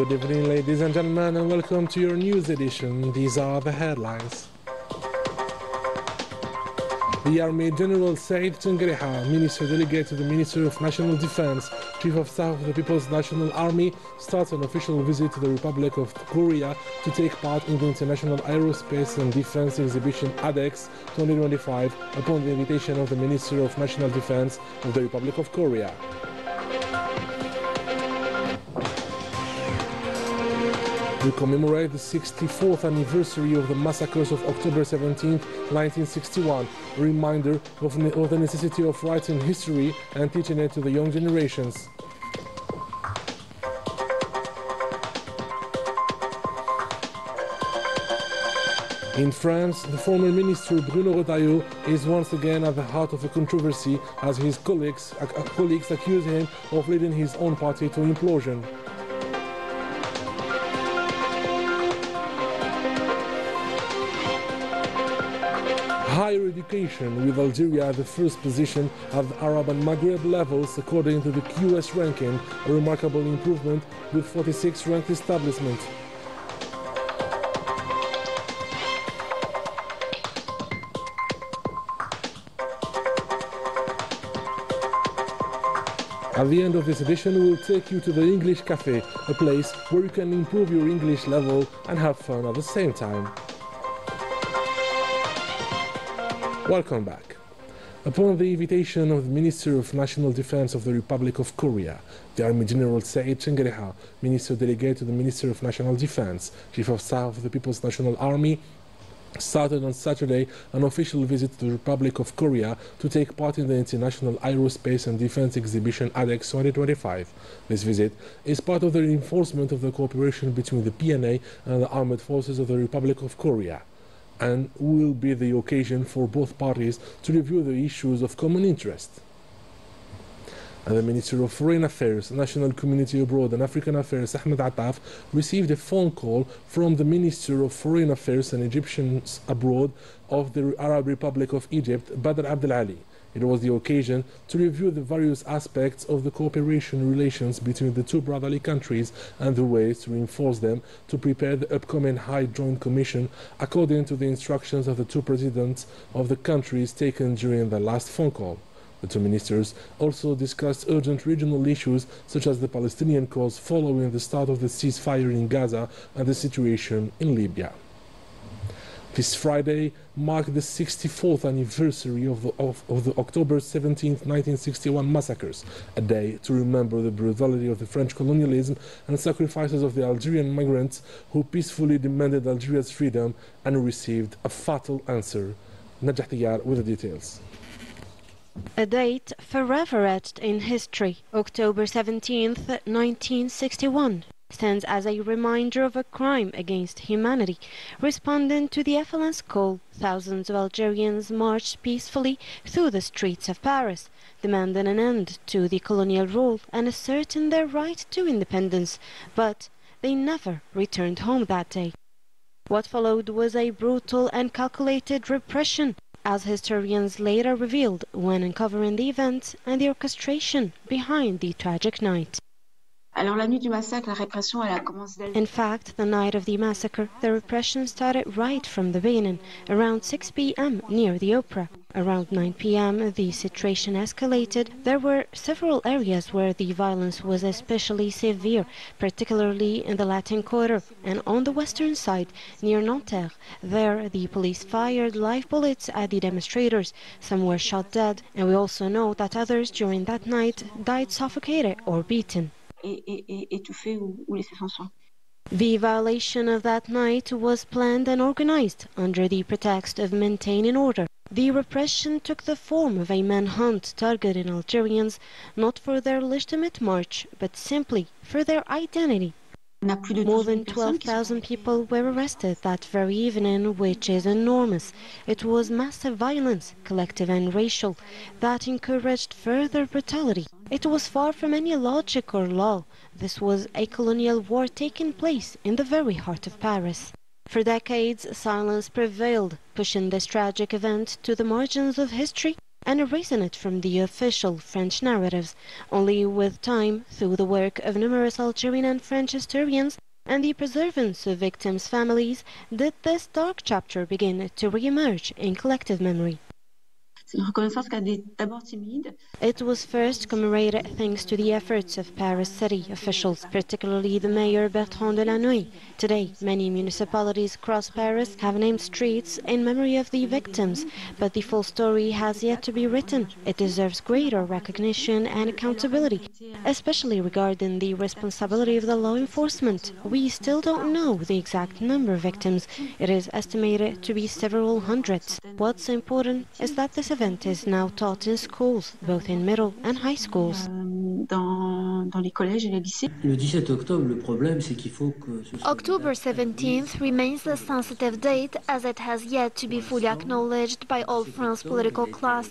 Good evening, ladies and gentlemen, and welcome to your news edition. These are the headlines. The Army General Said Tengriha, Minister Delegate to the Ministry of National Defense, Chief of Staff of the People's National Army, starts an official visit to the Republic of Korea to take part in the International Aerospace and Defense Exhibition ADEX 2025 upon the invitation of the Ministry of National Defense of the Republic of Korea. We commemorate the 64th anniversary of the massacres of October 17, 1961, a reminder of the necessity of writing history and teaching it to the young generations. In France, the former minister Bruno Retailleau is once again at the heart of a controversy as his colleagues accuse him of leading his own party to implosion. Higher education, with Algeria at the first position at the Arab and Maghreb levels according to the QS ranking, a remarkable improvement with 46 ranked establishments. At the end of this edition, we will take you to the English Café, a place where you can improve your English level and have fun at the same time. Welcome back. Upon the invitation of the Minister of National Defense of the Republic of Korea, the Army General Said Tengriha, Minister Delegate to the Ministry of National Defense, Chief of Staff of the People's National Army, started on Saturday an official visit to the Republic of Korea to take part in the International Aerospace and Defense Exhibition ADEX 2025. This visit is part of the reinforcement of the cooperation between the PNA and the Armed Forces of the Republic of Korea, and will be the occasion for both parties to review the issues of common interest. And the Minister of Foreign Affairs, National Community Abroad and African Affairs, Ahmed Attaf, received a phone call from the Minister of Foreign Affairs and Egyptians Abroad of the Arab Republic of Egypt, Badr Abdel Ali. It was the occasion to review the various aspects of the cooperation relations between the two brotherly countries and the ways to reinforce them to prepare the upcoming High Joint Commission according to the instructions of the two presidents of the countries taken during the last phone call. The two ministers also discussed urgent regional issues such as the Palestinian cause following the start of the ceasefire in Gaza and the situation in Libya. This Friday marked the 64th anniversary of the October 17, 1961 massacres, a day to remember the brutality of the French colonialism and sacrifices of the Algerian migrants who peacefully demanded Algeria's freedom and received a fatal answer. Najah Tiyar with the details. A date forever etched in history, October 17, 1961. Stands as a reminder of a crime against humanity. Responding to the FLN's call, thousands of Algerians marched peacefully through the streets of Paris, demanding an end to the colonial rule and asserting their right to independence, but they never returned home that day. What followed was a brutal and calculated repression, as historians later revealed when uncovering the events and the orchestration behind the tragic night. In fact, the night of the massacre, the repression started right from the beginning, around 6 p.m. near the opera. Around 9 p.m. the situation escalated. There were several areas where the violence was especially severe, particularly in the Latin Quarter and on the western side, near Nanterre. There, the police fired live bullets at the demonstrators. Some were shot dead, and we also know that others during that night died suffocated or beaten. The violation of that night was planned and organized under the pretext of maintaining order. The repression took the form of a manhunt targeting Algerians not for their legitimate march, but simply for their identity. More than 12,000 people were arrested that very evening, which is enormous. It was massive violence, collective and racial, that encouraged further brutality. It was far from any logic or law. This was a colonial war taking place in the very heart of Paris. For decades, silence prevailed, pushing this tragic event to the margins of history. and erasing it from the official French narratives. Only with time, through the work of numerous Algerian and French historians, and the preservance of victims' families, did this dark chapter begin to re-emerge in collective memory. It was first commemorated thanks to the efforts of Paris city officials, particularly the mayor Bertrand Delanoë. Today, many municipalities across Paris have named streets in memory of the victims, but the full story has yet to be written. It deserves greater recognition and accountability, especially regarding the responsibility of the law enforcement. We still don't know the exact number of victims. It is estimated to be several hundreds. What's important is that this event is now taught in schools, both in middle and high schools. October 17th remains a sensitive date as it has yet to be fully acknowledged by all France's political class.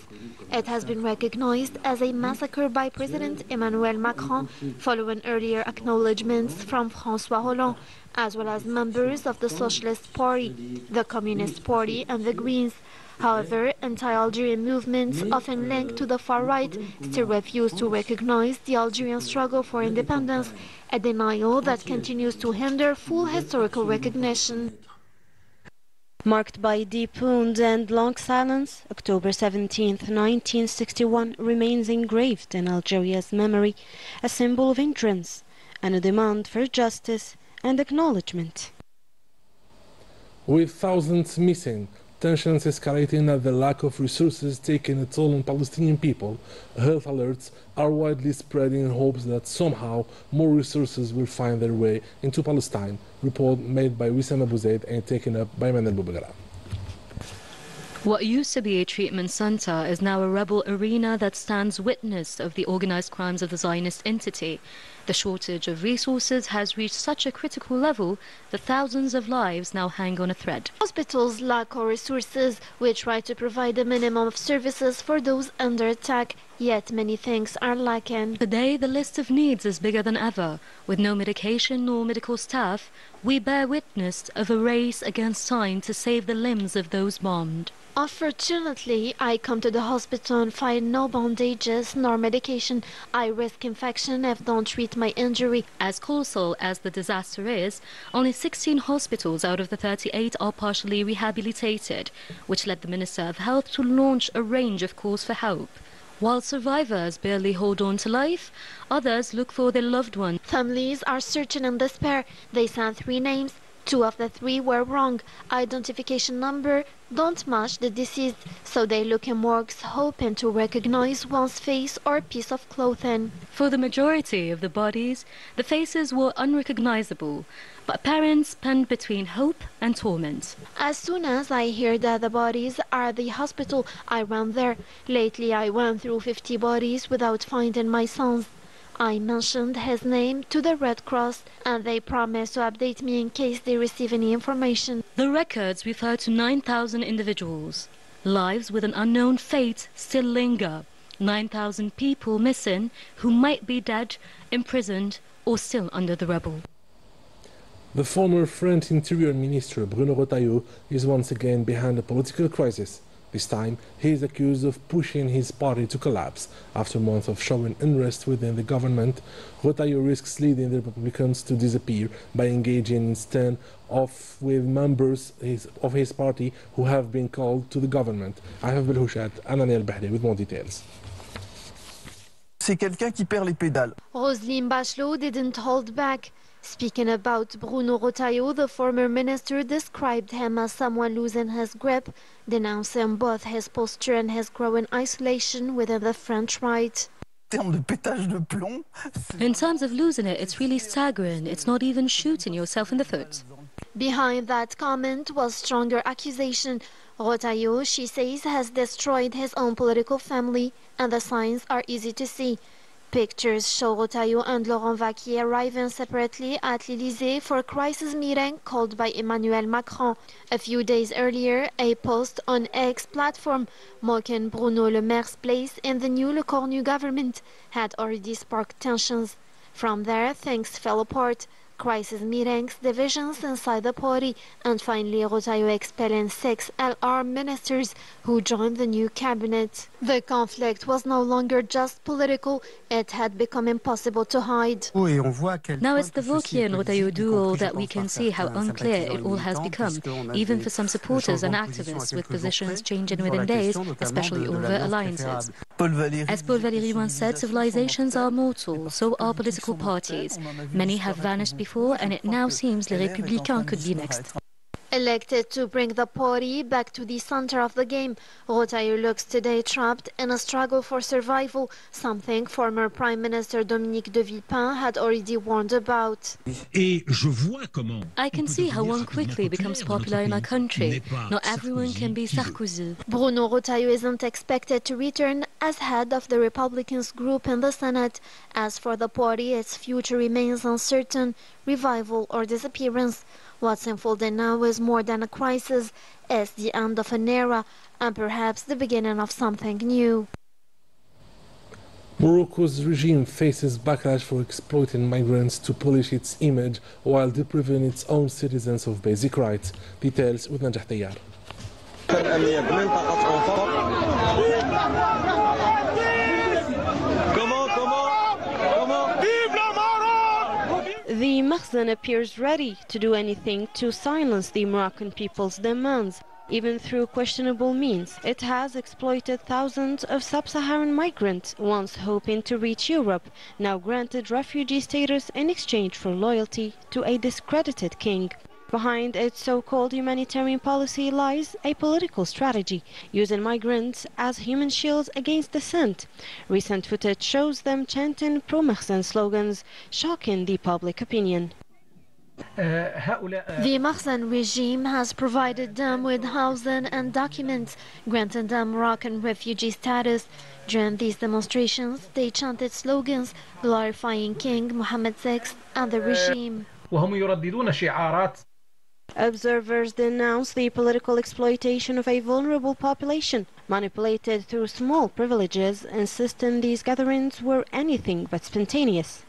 It has been recognized as a massacre by President Emmanuel Macron, following earlier acknowledgements from François Hollande, as well as members of the Socialist Party, the Communist Party and the Greens. However, anti-Algerian movements, often linked to the far right, still refuse to recognize the Algerian struggle for independence, a denial that continues to hinder full historical recognition. Marked by deep wound and long silence, October 17, 1961 remains engraved in Algeria's memory, a symbol of endurance and a demand for justice and acknowledgement. With thousands missing, tensions escalating and the lack of resources taking a toll on Palestinian people, health alerts are widely spreading in hopes that somehow more resources will find their way into Palestine. Report made by Wissam Abu Zaid and taken up by Manel Boubagra. What used to be a treatment center is now a rebel arena that stands witness of the organized crimes of the Zionist entity. The shortage of resources has reached such a critical level that thousands of lives now hang on a thread. Hospitals lack our resources. We try to provide a minimum of services for those under attack, yet many things are lacking. Today, the list of needs is bigger than ever. With no medication nor medical staff, we bear witness of a race against time to save the limbs of those bombed. Unfortunately, I come to the hospital and find no bandages nor medication. I risk infection if don't treat my injury. As colossal as the disaster is, only 16 hospitals out of the 38 are partially rehabilitated, which led the Minister of Health to launch a range of calls for help. While survivors barely hold on to life, others look for their loved ones. Families are searching in despair. They sent 3 names. 2 of the 3 were wrong. Identification number don't match the deceased, so they look in morgues hoping to recognize one's face or piece of clothing. For the majority of the bodies, the faces were unrecognizable, but parents penned between hope and torment. As soon as I hear that the bodies are at the hospital, I run there. Lately I went through 50 bodies without finding my son's. I mentioned his name to the Red Cross and they promised to update me in case they receive any information. The records refer to 9,000 individuals. Lives with an unknown fate still linger. 9,000 people missing who might be dead, imprisoned or still under the rubble. The former French Interior Minister Bruno Retailleau is once again behind a political crisis. This time, he is accused of pushing his party to collapse. After months of showing unrest within the government, Retailleau risks leading the Republicans to disappear by engaging in stand-off with members of his party who have been called to the government. I have Belhouchat and Anel Bahri with more details. C'est quelqu'un qui perd les pédales. Roselyne Bachelot didn't hold back. Speaking about Bruno Retailleau, the former minister described him as someone losing his grip, denouncing both his posture and his growing isolation within the French right. In terms of losing it, it's really staggering. It's not even shooting yourself in the foot. Behind that comment was stronger accusation. Retailleau, she says, has destroyed his own political family, and the signs are easy to see. Pictures show Retailleau and Laurent Wauquiez arriving separately at l'Élysée for a crisis meeting called by Emmanuel Macron. A few days earlier, a post on X platform mocking Bruno Le Maire's place in the new Le Cornu government had already sparked tensions. From there, things fell apart. crisis meetings, divisions inside the party, and finally Rotayo expelling 6 LR ministers who joined the new cabinet. The conflict was no longer just political, it had become impossible to hide. Now it's the Wauquiez and Rotayo duel that we can see how unclear it all has become, even for some supporters and activists, with positions changing within days, especially over alliances. As Paul Valéry once said, civilizations are mortal, so are political parties. Many have vanished before, and it now seems Les Républicains could be next. Elected to bring the party back to the center of the game, Rotayo looks today trapped in a struggle for survival, something former Prime Minister Dominique de Villepin had already warned about. I can see how one quickly becomes popular in our country. Not everyone can be Sarkozy. Bruno Rotayo isn't expected to return as head of the Republicans group in the Senate. As for the party, its future remains uncertain, revival or disappearance. What's unfolding now is more than a crisis, it's the end of an era and perhaps the beginning of something new. Morocco's regime faces backlash for exploiting migrants to polish its image while depriving its own citizens of basic rights. Details with Najah Tayyar. The Makhzen appears ready to do anything to silence the Moroccan people's demands. Even through questionable means, it has exploited thousands of sub-Saharan migrants, once hoping to reach Europe, now granted refugee status in exchange for loyalty to a discredited king. Behind its so-called humanitarian policy lies a political strategy, using migrants as human shields against dissent. Recent footage shows them chanting pro-Makhzen slogans, shocking the public opinion. The Makhzen regime has provided them with housing and documents, granting them Moroccan refugee status. During these demonstrations, they chanted slogans glorifying King Mohammed VI and the regime. Observers denounce the political exploitation of a vulnerable population, manipulated through small privileges, insisting these gatherings were anything but spontaneous.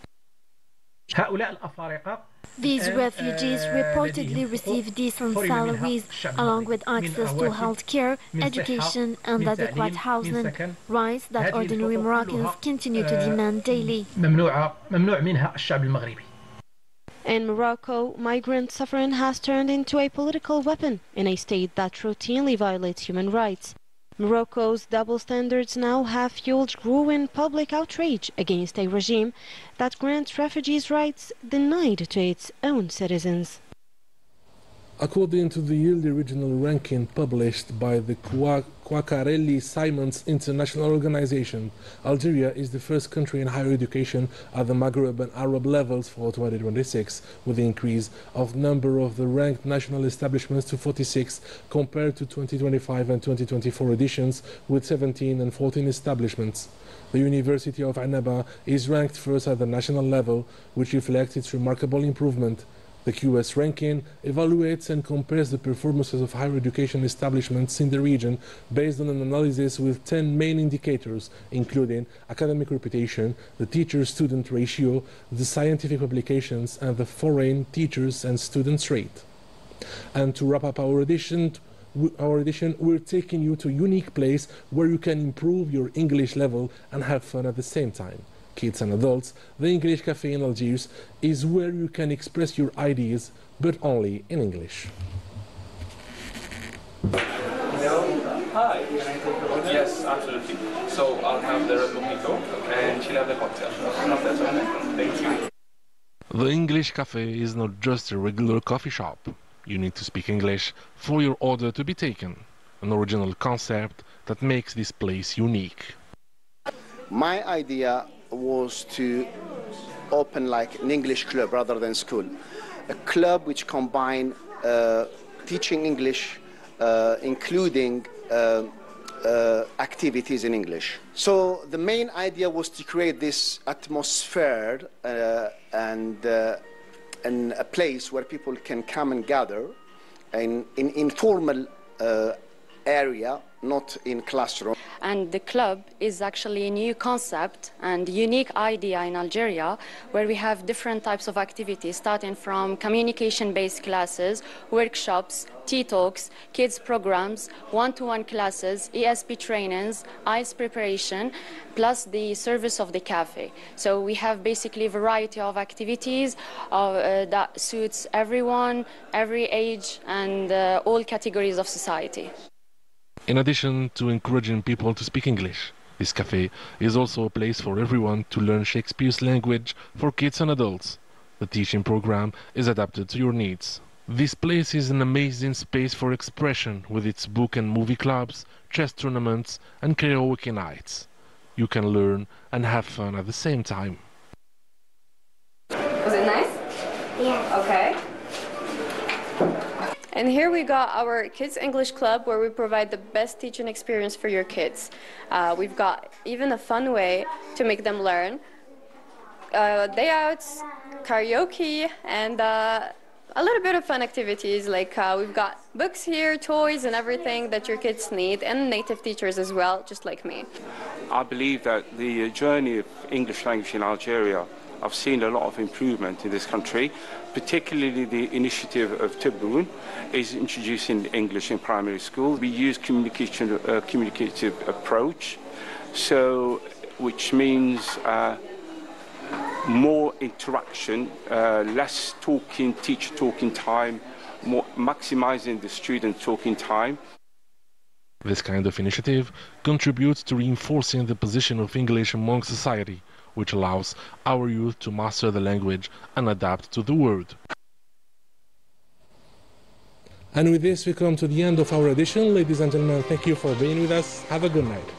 These refugees reportedly receive decent salaries, along with access to health care, education and adequate housing, rights that ordinary Moroccans continue to demand daily. In Morocco, migrant suffering has turned into a political weapon in a state that routinely violates human rights. Morocco's double standards now have fueled growing public outrage against a regime that grants refugees rights denied to its own citizens. According to the yearly regional ranking published by the Quaccarelli-Simons International Organization, Algeria is the first country in higher education at the Maghreb and Arab levels for 2026, with the increase of number of the ranked national establishments to 46 compared to 2025 and 2024 editions with 17 and 14 establishments. The University of Annaba is ranked first at the national level, which reflects its remarkable improvement. The QS ranking evaluates and compares the performances of higher education establishments in the region based on an analysis with 10 main indicators, including academic reputation, the teacher-student ratio, the scientific publications, and the foreign teachers and students rate. And to wrap up our edition, we're taking you to a unique place where you can improve your English level and have fun at the same time. Kids and adults, the English Cafe in Algiers is where you can express your ideas, but only in English. Hi. Yes, absolutely. So I'll have the Red Mojito and she'll have the cocktail. Thank you. The English Cafe is not just a regular coffee shop. You need to speak English for your order to be taken. An original concept that makes this place unique. My idea was to open like an English club rather than school. A club which combine teaching English, including activities in English. So the main idea was to create this atmosphere and a place where people can come and gather in informal area, not in classroom. And the club is actually a new concept and unique idea in Algeria, where we have different types of activities, starting from communication-based classes, workshops, tea talks, kids programs, one-to-one classes, ESP trainings, IELTS preparation, plus the service of the cafe. So we have basically a variety of activities that suits everyone, every age, and all categories of society. In addition to encouraging people to speak English, this cafe is also a place for everyone to learn Shakespeare's language for kids and adults. The teaching program is adapted to your needs. This place is an amazing space for expression with its book and movie clubs, chess tournaments and karaoke nights. You can learn and have fun at the same time. Was it nice? Yeah. Okay. And here we got our Kids English Club, where we provide the best teaching experience for your kids. We've got even a fun way to make them learn. Day outs, karaoke, and a little bit of fun activities, like we've got books here, toys and everything that your kids need, and native teachers as well, just like me. I believe that the journey of English language in Algeria, I've seen a lot of improvement in this country, particularly the initiative of Tebboune is introducing English in primary school. We use communicative approach, so which means more interaction, less talking, teacher talking time, more maximizing the student talking time. This kind of initiative contributes to reinforcing the position of English among society, which allows our youth to master the language and adapt to the world. And with this we come to the end of our edition. Ladies and gentlemen, thank you for being with us. Have a good night.